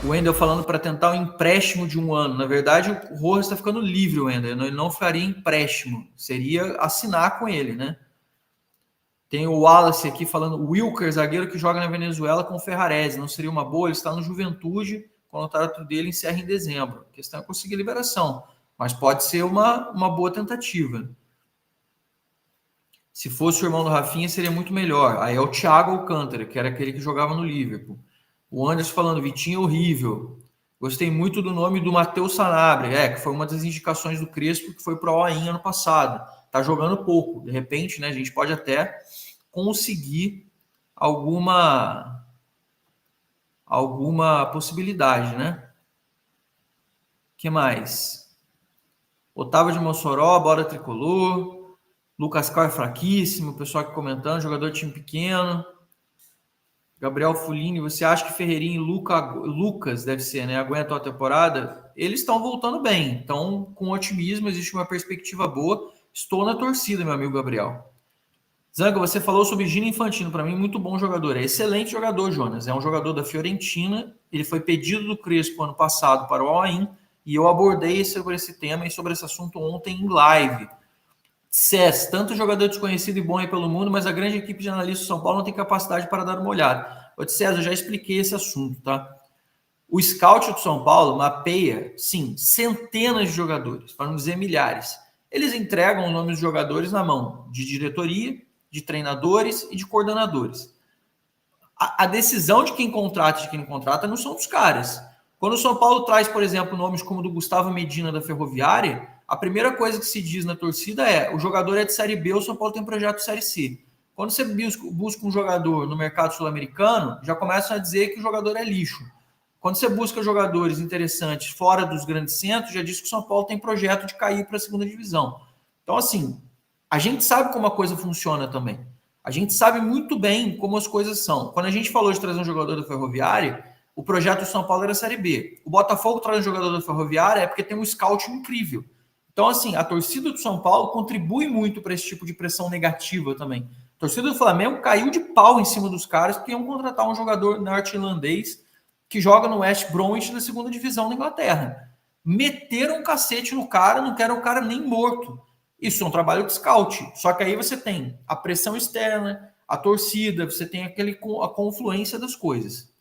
O Wendel falando para tentar um empréstimo de 1 ano. Na verdade, o Rojas está ficando livre, o Wendel. Ele não faria empréstimo. Seria assinar com ele, né? Tem o Wallace aqui falando, o Wilker, zagueiro que joga na Venezuela com o Ferrarese. Não seria uma boa? Ele está no Juventude, o contrato dele encerra em dezembro. A questão é conseguir liberação. Mas pode ser uma boa tentativa. Se fosse o irmão do Rafinha, seria muito melhor. Aí é o Thiago Alcântara, que era aquele que jogava no Liverpool. O Anderson falando, Vitinho é horrível. Gostei muito do nome do Matheus Sanabria, que foi uma das indicações do Crespo, que foi para o All-In ano passado. Tá jogando pouco. De repente, né, a gente pode até conseguir alguma possibilidade, né? O que mais? Otávio de Mossoró, bora tricolor. Lucas Cal é fraquíssimo, o pessoal aqui comentando, jogador de time pequeno. Gabriel Fulini, você acha que Ferreirinha e Lucas, deve ser, né? Aguentam a temporada? Eles estão voltando bem, então com otimismo, existe uma perspectiva boa. Estou na torcida, meu amigo Gabriel. Zanga, você falou sobre Gino Infantino, para mim muito bom jogador, é excelente jogador, Jonas, é um jogador da Fiorentina, ele foi pedido do Crespo ano passado para o All-In, e eu abordei sobre esse tema e sobre esse assunto ontem em live. CES, tanto jogador desconhecido e bom aí pelo mundo, mas a grande equipe de analistas do São Paulo não tem capacidade para dar uma olhada. Ô, César, eu já expliquei esse assunto, tá? O scout do São Paulo mapeia, sim, centenas de jogadores, para não dizer milhares. Eles entregam os nomes dos jogadores na mão de diretoria, de treinadores e de coordenadores. A decisão de quem contrata e de quem não contrata não são dos caras. Quando o São Paulo traz, por exemplo, nomes como o do Gustavo Medina da Ferroviária, a primeira coisa que se diz na torcida é o jogador é de Série B, o São Paulo tem um projeto de Série C. Quando você busca um jogador no mercado sul-americano, já começam a dizer que o jogador é lixo. Quando você busca jogadores interessantes fora dos grandes centros, já diz que o São Paulo tem projeto de cair para a segunda divisão. Então, assim, a gente sabe como a coisa funciona também. A gente sabe muito bem como as coisas são. Quando a gente falou de trazer um jogador da Ferroviária, o projeto do São Paulo era a Série B. O Botafogo traz um jogador da Ferroviária é porque tem um scout incrível. Então, assim, a torcida do São Paulo contribui muito para esse tipo de pressão negativa também. A torcida do Flamengo caiu de pau em cima dos caras porque iam contratar um jogador norte-irlandês que joga no West Bromwich da segunda divisão da Inglaterra. Meteram um cacete no cara, não querem o cara nem morto. Isso é um trabalho de scout. Só que aí você tem a pressão externa, a torcida, você tem a confluência das coisas.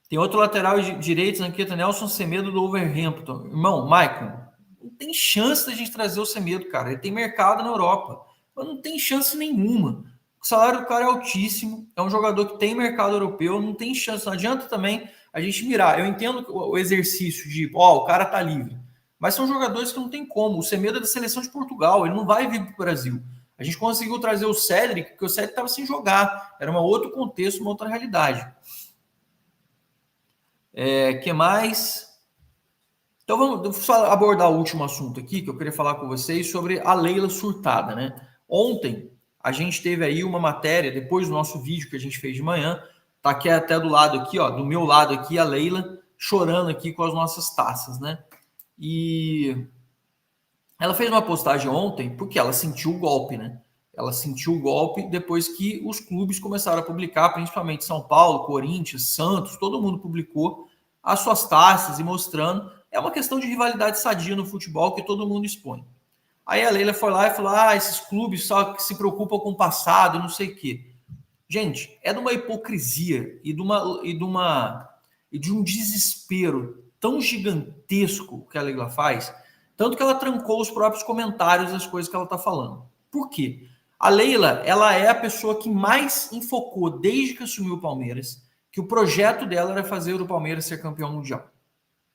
Tem outro lateral direito, Zanqueta, Nelson Semedo do Wolverhampton. Irmão, Maicon, não tem chance da gente trazer o Semedo, cara. Ele tem mercado na Europa, mas não tem chance nenhuma. O salário do cara é altíssimo, é um jogador que tem mercado europeu, não tem chance. Não adianta também a gente mirar. Eu entendo o exercício de, o cara tá livre, mas são jogadores que não tem como. O Semedo é da seleção de Portugal, ele não vai vir para o Brasil. A gente conseguiu trazer o Cédric, porque o Cédric estava sem jogar. Era um outro contexto, uma outra realidade. Que mais? Então vamos abordar o último assunto aqui que eu queria falar com vocês sobre a Leila surtada, né? Ontem a gente teve aí uma matéria, depois do nosso vídeo que a gente fez de manhã, tá aqui até do lado aqui, ó, do meu lado aqui, a Leila chorando aqui com as nossas taças, né? E ela fez uma postagem ontem porque ela sentiu o golpe, né? Ela sentiu o golpe depois que os clubes começaram a publicar, principalmente São Paulo, Corinthians, Santos, todo mundo publicou as suas taças e mostrando. É uma questão de rivalidade sadia no futebol que todo mundo expõe. Aí a Leila foi lá e falou, esses clubes só que se preocupam com o passado, não sei o quê. Gente, é de uma hipocrisia e de um desespero tão gigantesco que a Leila faz, tanto que ela trancou os próprios comentários das coisas que ela está falando. Por quê? A Leila, ela é a pessoa que mais enfocou, desde que assumiu o Palmeiras, que o projeto dela era fazer o Palmeiras ser campeão mundial.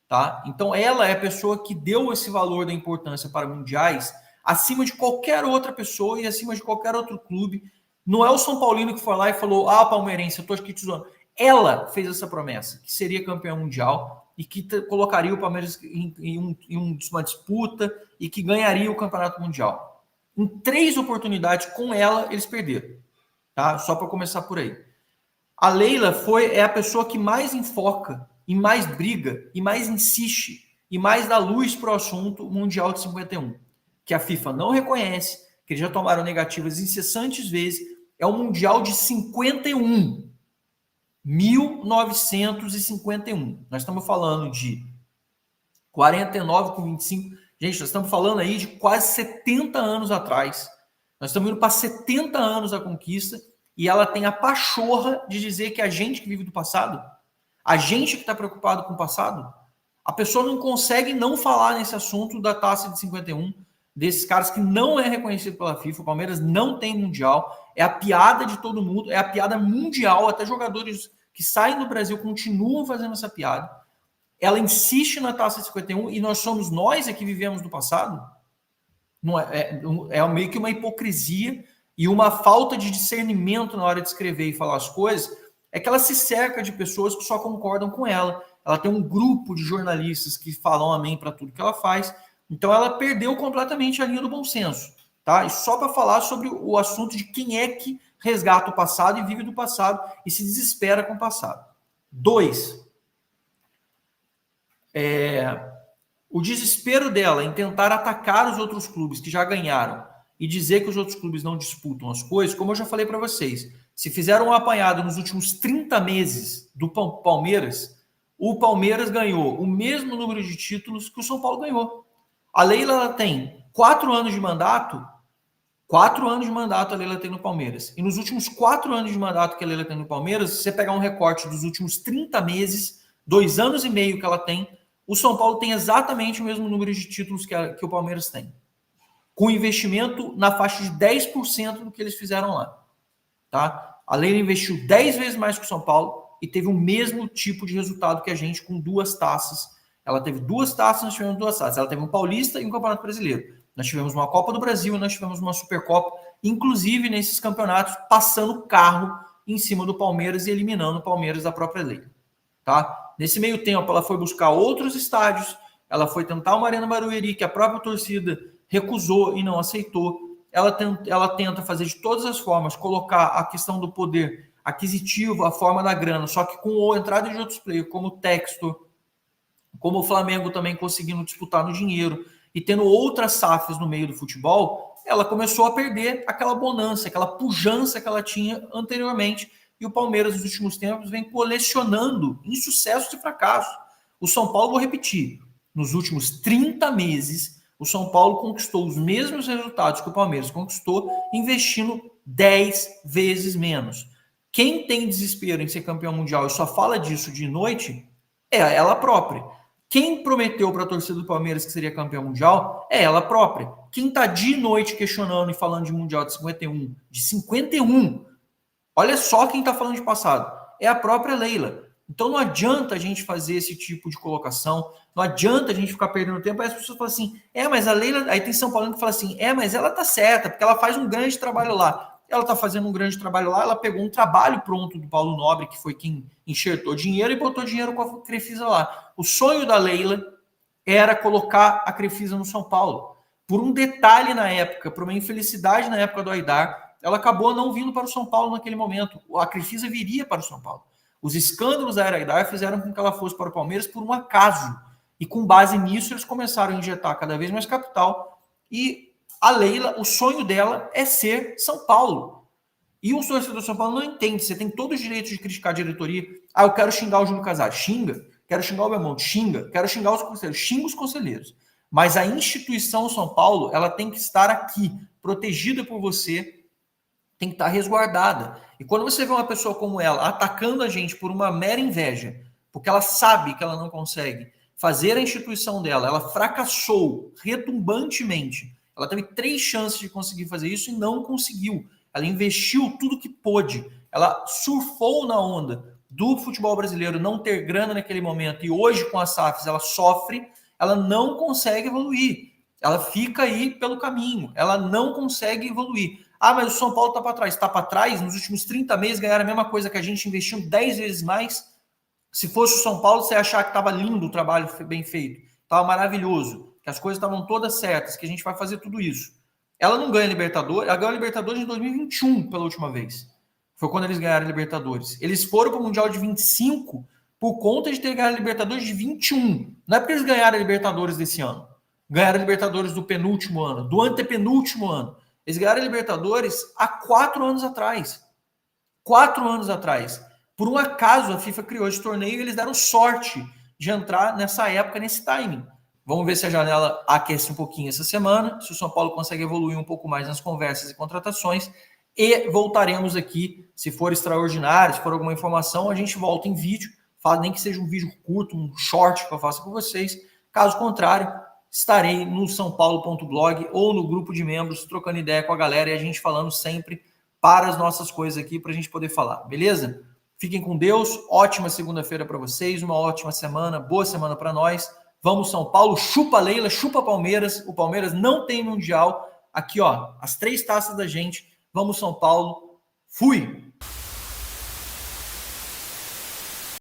Tá? Então, ela é a pessoa que deu esse valor da importância para mundiais acima de qualquer outra pessoa e acima de qualquer outro clube. Não é o São Paulino que foi lá e falou, palmeirense, eu tô aqui te zoando. Ela fez essa promessa, que seria campeão mundial e que colocaria o Palmeiras em uma disputa e que ganharia o campeonato mundial. Em 3 oportunidades com ela, eles perderam. Tá? Só para começar por aí. A Leila é a pessoa que mais enfoca, e mais briga, e mais insiste, e mais dá luz para o assunto Mundial de 51, que a FIFA não reconhece, que eles já tomaram negativas incessantes vezes, é o Mundial de 51. 1951. Nós estamos falando de 49 com 25. Gente, nós estamos falando aí de quase 70 anos atrás. Nós estamos indo para 70 anos da conquista e ela tem a pachorra de dizer que a gente que vive do passado, a gente que está preocupado com o passado, a pessoa não consegue não falar nesse assunto da taça de 51, desses caras que não é reconhecido pela FIFA. O Palmeiras não tem mundial, é a piada de todo mundo, é a piada mundial, até jogadores que saem do Brasil continuam fazendo essa piada. Ela insiste na taça de 51 e nós somos nós que vivemos do passado? Não é meio que uma hipocrisia e uma falta de discernimento na hora de escrever e falar as coisas, é que ela se cerca de pessoas que só concordam com ela. Ela tem um grupo de jornalistas que falam amém para tudo que ela faz. Então ela perdeu completamente a linha do bom senso, tá? E só para falar sobre o assunto de quem é que resgata o passado e vive do passado e se desespera com o passado. 2. O desespero dela em tentar atacar os outros clubes que já ganharam e dizer que os outros clubes não disputam as coisas, como eu já falei para vocês, se fizeram um apanhado nos últimos 30 meses do Palmeiras, o Palmeiras ganhou o mesmo número de títulos que o São Paulo ganhou. A Leila ela tem 4 anos de mandato, 4 anos de mandato a Leila tem no Palmeiras. E nos últimos 4 anos de mandato que a Leila tem no Palmeiras, se você pegar um recorte dos últimos 30 meses, 2 anos e meio que ela tem, o São Paulo tem exatamente o mesmo número de títulos que o Palmeiras tem. Com investimento na faixa de 10% do que eles fizeram lá. Tá? A Leila investiu 10 vezes mais que o São Paulo e teve o mesmo tipo de resultado que a gente com 2 taças. Ela teve 2 taças, nós tivemos 2 taças. Ela teve um Paulista e um Campeonato Brasileiro. Nós tivemos uma Copa do Brasil e nós tivemos uma Supercopa, inclusive nesses campeonatos, passando carro em cima do Palmeiras e eliminando o Palmeiras da própria Leila. Tá? Nesse meio tempo, ela foi buscar outros estádios, ela foi tentar uma Arena Barueri, que a própria torcida recusou e não aceitou. Ela tenta fazer de todas as formas, colocar a questão do poder aquisitivo, a forma da grana, só que com a entrada de outros players, como o Textor, como o Flamengo também conseguindo disputar no dinheiro, e tendo outras SAFs no meio do futebol, ela começou a perder aquela bonança, aquela pujança que ela tinha anteriormente, e o Palmeiras, nos últimos tempos, vem colecionando insucessos e fracassos. O São Paulo, vou repetir, nos últimos 30 meses, o São Paulo conquistou os mesmos resultados que o Palmeiras conquistou, investindo 10 vezes menos. Quem tem desespero em ser campeão mundial e só fala disso de noite, é ela própria. Quem prometeu para a torcida do Palmeiras que seria campeão mundial, é ela própria. Quem está de noite questionando e falando de mundial de 51, olha só quem está falando de passado. É a própria Leila. Então não adianta a gente fazer esse tipo de colocação, não adianta a gente ficar perdendo tempo. Aí as pessoas falam assim, mas a Leila... Aí tem São Paulo que fala assim, mas ela tá certa, porque ela faz um grande trabalho lá. Ela tá fazendo um grande trabalho lá, ela pegou um trabalho pronto do Paulo Nobre, que foi quem enxertou dinheiro e botou dinheiro com a Crefisa lá. O sonho da Leila era colocar a Crefisa no São Paulo. Por um detalhe na época, por uma infelicidade na época do Aidar, ela acabou não vindo para o São Paulo naquele momento. A Crefisa viria para o São Paulo. Os escândalos da Era Aidar fizeram com que ela fosse para o Palmeiras por um acaso. E com base nisso, eles começaram a injetar cada vez mais capital. E a Leila, o sonho dela é ser São Paulo. E o torcedor do São Paulo não entende. Você tem todo o direito de criticar a diretoria. Eu quero xingar o Júlio Casares. Xinga. Quero xingar o Belmonte. Xinga. Quero xingar os conselheiros. Xinga os conselheiros. Mas a instituição São Paulo, ela tem que estar aqui, protegida por você, tem que estar resguardada. E quando você vê uma pessoa como ela atacando a gente por uma mera inveja, porque ela sabe que ela não consegue fazer a instituição dela, ela fracassou retumbantemente. Ela teve 3 chances de conseguir fazer isso e não conseguiu. Ela investiu tudo que pôde. Ela surfou na onda do futebol brasileiro não ter grana naquele momento e hoje com a SAFs ela sofre, ela não consegue evoluir. Ela fica aí pelo caminho. Ela não consegue evoluir. Mas o São Paulo está para trás. Está para trás? Nos últimos 30 meses ganharam a mesma coisa que a gente, investiu 10 vezes mais. Se fosse o São Paulo, você ia achar que estava lindo o trabalho bem feito. Estava maravilhoso. Que as coisas estavam todas certas. Que a gente vai fazer tudo isso. Ela não ganha Libertadores. Ela ganhou a Libertadores em 2021 pela última vez. Foi quando eles ganharam a Libertadores. Eles foram para o Mundial de 25 por conta de ter ganhado a Libertadores de 21. Não é porque eles ganharam a Libertadores desse ano. Ganharam a Libertadores do penúltimo ano, do antepenúltimo ano. Eles ganharam a Libertadores há 4 anos atrás. 4 anos atrás. Por um acaso, a FIFA criou esse torneio e eles deram sorte de entrar nessa época, nesse timing. Vamos ver se a janela aquece um pouquinho essa semana, se o São Paulo consegue evoluir um pouco mais nas conversas e contratações, e voltaremos aqui, se for extraordinário, se for alguma informação, a gente volta em vídeo, nem que seja um vídeo curto, um short que eu faça com vocês. Caso contrário, estarei no sãopaulo.blog ou no grupo de membros, trocando ideia com a galera e a gente falando sempre para as nossas coisas aqui, para a gente poder falar, beleza? Fiquem com Deus, ótima segunda-feira para vocês, uma ótima semana, boa semana para nós. Vamos São Paulo, chupa Leila, chupa Palmeiras, o Palmeiras não tem Mundial. Aqui, ó, as 3 taças da gente. Vamos São Paulo, fui!